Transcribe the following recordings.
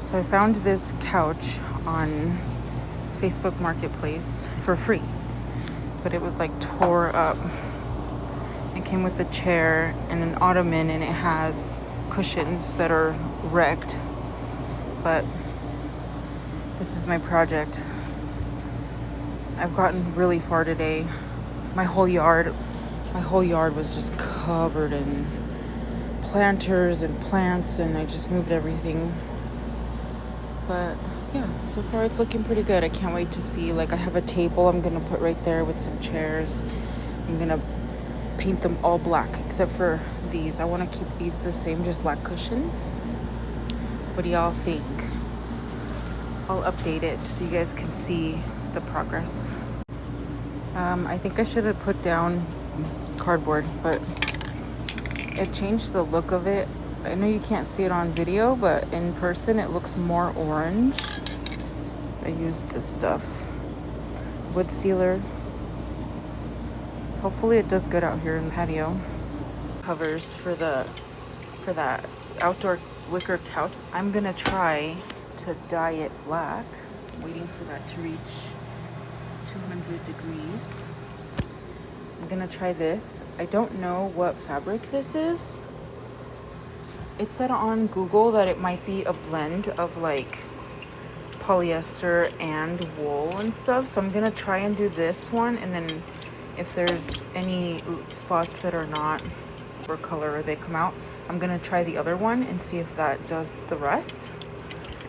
So I found this couch on Facebook Marketplace for free, but it was like tore up. It came with a chair and an ottoman, and it has cushions that are wrecked. But this is my project. I've gotten really far today. My whole yard was just covered in planters and plants, and I just moved everything. But yeah, so far it's looking pretty good. I can't wait to see. Like, I have a table I'm gonna put right there with some chairs. I'm gonna paint them all black except for these. I want to keep these the same, just black cushions. What do y'all think? I'll update it so you guys can see the progress. I think I should have put down cardboard, but it changed the look of it. I know you can't see it on video, but in person it looks more orange. I used this stuff. Wood sealer. Hopefully it does good out here in the patio. Covers for that outdoor wicker couch. I'm gonna try to dye it black. Waiting for that to reach 200 degrees. I'm gonna try this. I don't know what fabric this is. It said on Google that it might be a blend of like polyester and wool and stuff. So I'm gonna try and do this one, and then if there's any spots that are not for color or they come out, I'm gonna try the other one and see if that does the rest.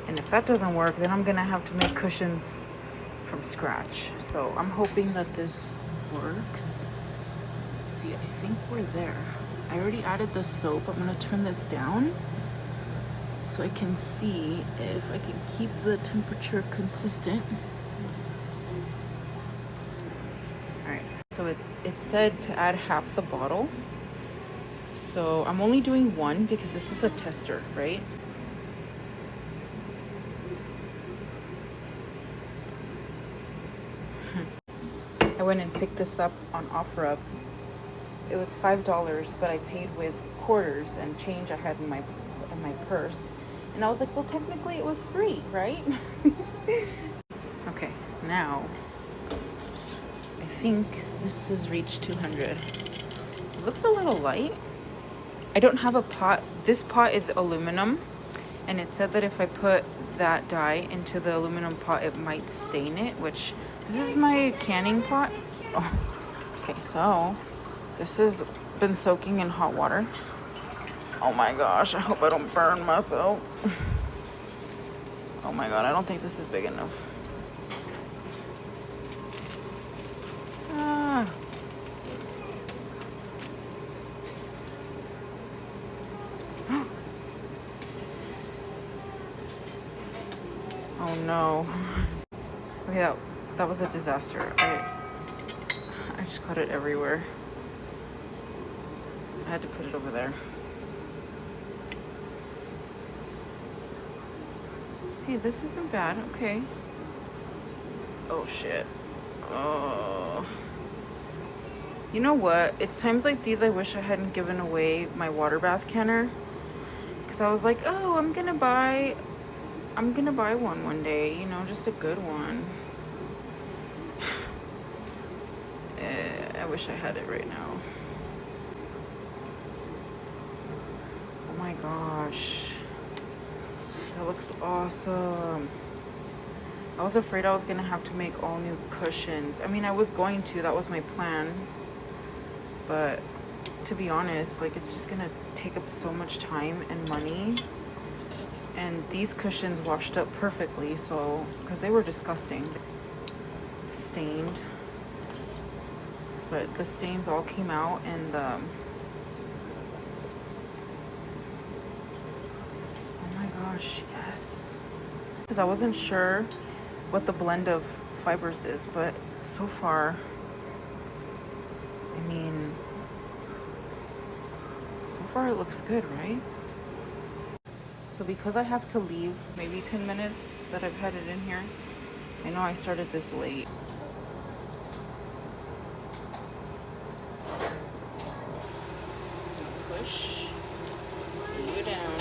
And if that doesn't work, then I'm gonna have to make cushions from scratch. So I'm hoping that this works. Let's see, I think we're there. I already added the soap. I'm gonna turn this down so I can see if I can keep the temperature consistent. All right, so it said to add half the bottle. So I'm only doing one because this is a tester, right? I went and picked this up on OfferUp. It was $5, but I paid with quarters and change I had in my purse. And I was like, well, technically it was free, right? Okay, now I think this has reached 200. It looks a little light. I don't have a pot. This pot is aluminum, and it said that if I put that dye into the aluminum pot, it might stain it, which this is my canning pot. Oh. Okay, so this has been soaking in hot water. Oh my gosh, I hope I don't burn myself. Oh my god, I don't think this is big enough. Ah. Oh no. Okay, that was a disaster. I just got it everywhere. I had to put it over there. Hey, this isn't bad. Okay. Oh shit. Oh. You know what? It's times like these I wish I hadn't given away my water bath canner, because I was like, oh, I'm gonna buy one day, you know, just a good one. I wish I had it right now. Oh my gosh. That looks awesome. I was afraid I was gonna have to make all new cushions. I mean, I was going to, that was my plan. But to be honest, like, it's just gonna take up so much time and money. And these cushions washed up perfectly, so, because they were disgusting. Stained. But the stains all came out, and oh my gosh, yes. Because I wasn't sure what the blend of fibers is, but so far, I mean, so far it looks good, right? So because I have to leave maybe 10 minutes that I've had it in here, I know I started this late. Push you down.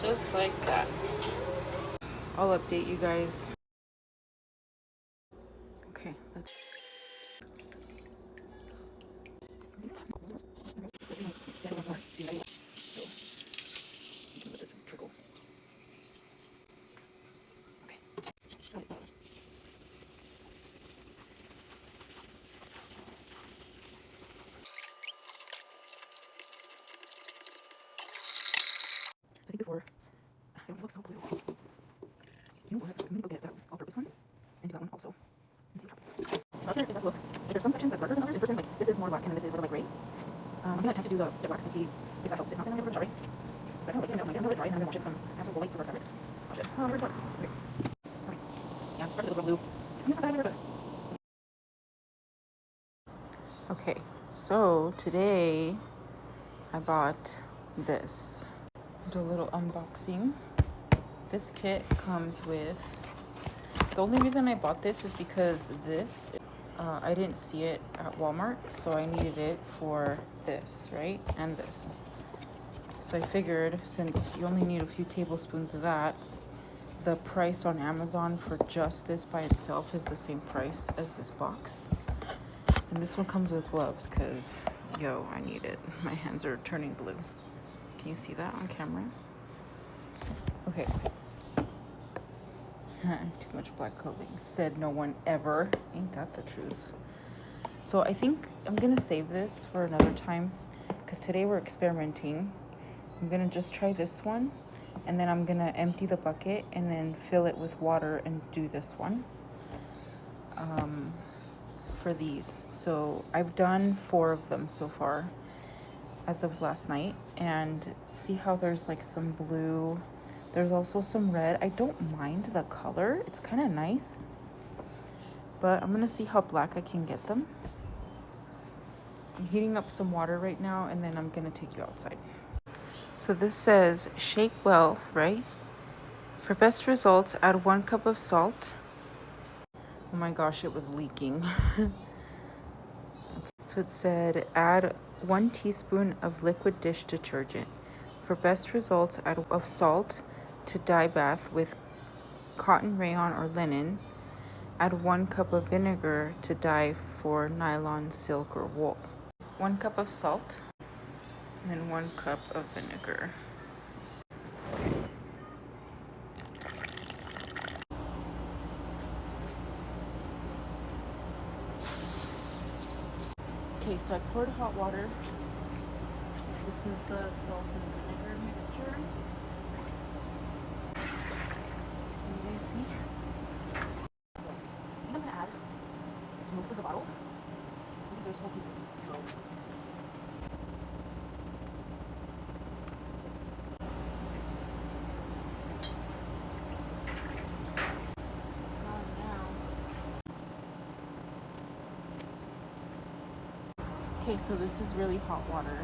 just like that. I'll update you guys. Okay, let's. I think before, it looks so blue. You know what? I'm gonna go get that all-purpose one and do that one also and see what happens. So after it does look, like there's some sections that's darker than others. In person, like this is more black and then this is sort of like gray. I'm gonna attempt to do the black and see if that helps. If not, then I'm gonna give it a try. But I don't like it. I'm gonna let it dry and I'm gonna wash it some. I have some light for fabric. Wash it. Oh, where's the okay. Okay. Yeah, it's starting to look blue. It's not bad anywhere, but. Okay, so today I bought this. Do a little unboxing. This kit comes with, the only reason I bought this is because this, I didn't see it at Walmart, so I needed it for this, right? And this. So I figured since you only need a few tablespoons of that, the price on Amazon for just this by itself is the same price as this box. And this one comes with gloves because, yo, I need it. My hands are turning blue. Can you see that on camera? Okay. Too much black clothing. Said no one ever. Ain't that the truth? So I think I'm gonna save this for another time because today we're experimenting. I'm gonna just try this one and then I'm gonna empty the bucket and then fill it with water and do this one for these. So I've done 4 of them so far as of last night, and see how there's like some blue, there's also some red. I don't mind the color, it's kind of nice, but I'm gonna see how black I can get them. I'm heating up some water right now and then I'm gonna take you outside. So this says shake well, right? For best results, add 1 cup of salt. Oh my gosh, it was leaking. Okay, so it said add 1 teaspoon of liquid dish detergent. For best results, add of salt to dye bath with cotton rayon or linen. Add 1 cup of vinegar to dye for nylon, silk, or wool. 1 cup of salt and then 1 cup of vinegar. Okay, so I poured hot water. This is the salt and vinegar mixture. Can you guys see? So I think I'm gonna add most of the bottle because there's 4 pieces. So okay, so this is really hot water.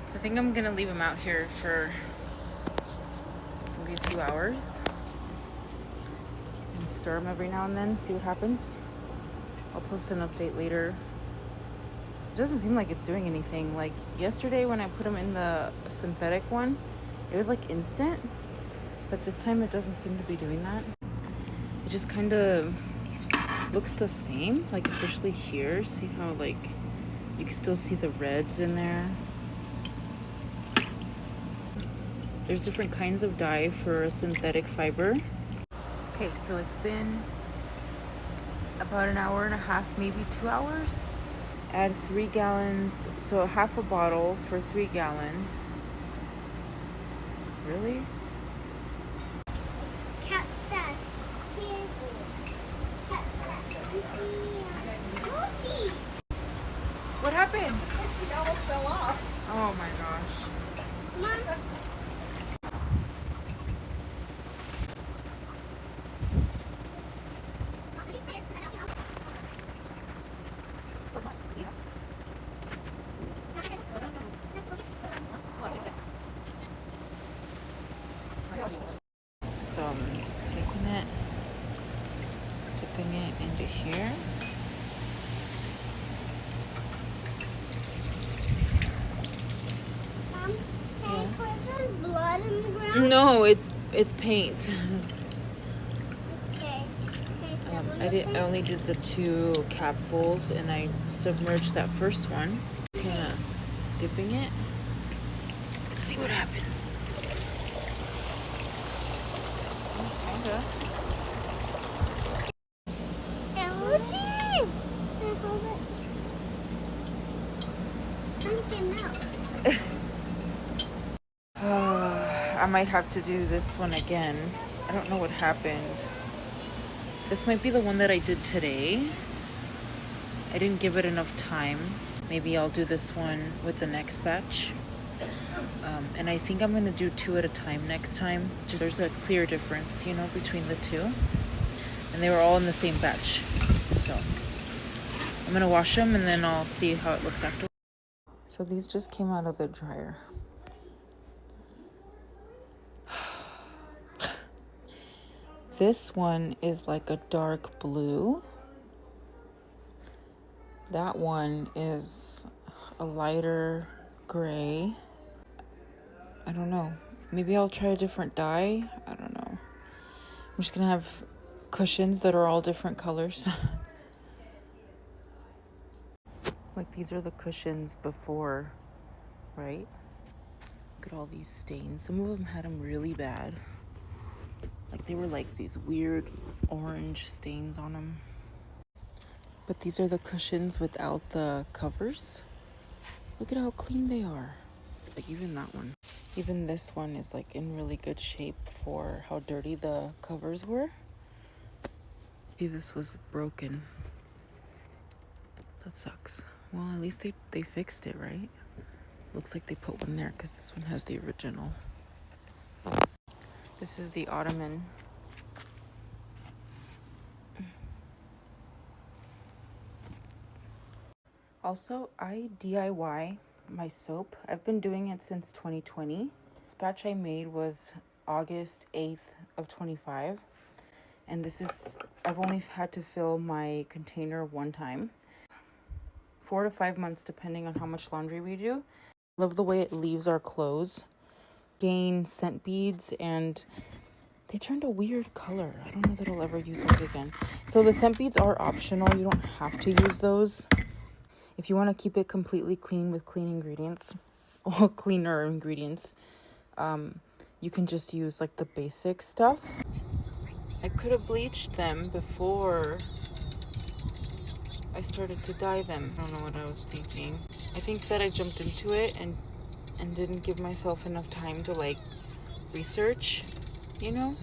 So I think I'm gonna leave them out here for maybe a few hours and stir them every now and then, see what happens. I'll post an update later. It doesn't seem like it's doing anything. Like yesterday when I put them in the synthetic one, it was like instant, but this time it doesn't seem to be doing that. It just kind of looks the same, like especially here. See how like you can still see the reds in there. There's different kinds of dye for a synthetic fiber. Okay, so it's been about an hour and a half, maybe 2 hours. Add 3 gallons, so half a bottle for 3 gallons. Really? Catch that. Catch that. Multi. What happened? It almost fell off. Oh my gosh. Come on. So I'm taking it, dipping it into here. No, it's paint. Okay. I only did the 2 capfuls, and I submerged that first one. Kind of dipping it. Let's see what happens. Kinda. Emoji! Hold it. I'm getting out. I might have to do this one again. I don't know what happened. This might be the one that I did today. I didn't give it enough time. Maybe I'll do this one with the next batch. And I think I'm gonna do 2 at a time next time. Just there's a clear difference, you know, between the 2. And they were all in the same batch. So I'm gonna wash them and then I'll see how it looks after. So these just came out of the dryer. This one is like a dark blue. That one is a lighter gray. I don't know. Maybe I'll try a different dye. I don't know. I'm just gonna have cushions that are all different colors. Like these are the cushions before, right? Look at all these stains. Some of them had them really bad. Like they were like these weird orange stains on them. But these are the cushions without the covers. Look at how clean they are. Like even that one. Even this one is like in really good shape for how dirty the covers were. See, this was broken. That sucks. Well, at least they fixed it, right? Looks like they put one there because this one has the original. This is the ottoman. Also, I DIY my soap. I've been doing it since 2020. This batch I made was August 8th of 25. And this is, I've only had to fill my container one time. 4 to 5 months depending on how much laundry we do. Love the way it leaves our clothes. Gain scent beads, and they turned a weird color. I don't know that I'll ever use those again. So the scent beads are optional. You don't have to use those. If you want to keep it completely clean with clean ingredients, or cleaner ingredients, you can just use like the basic stuff. I could have bleached them before I started to dye them. I don't know what I was thinking. I think that I jumped into it and didn't give myself enough time to like research, you know?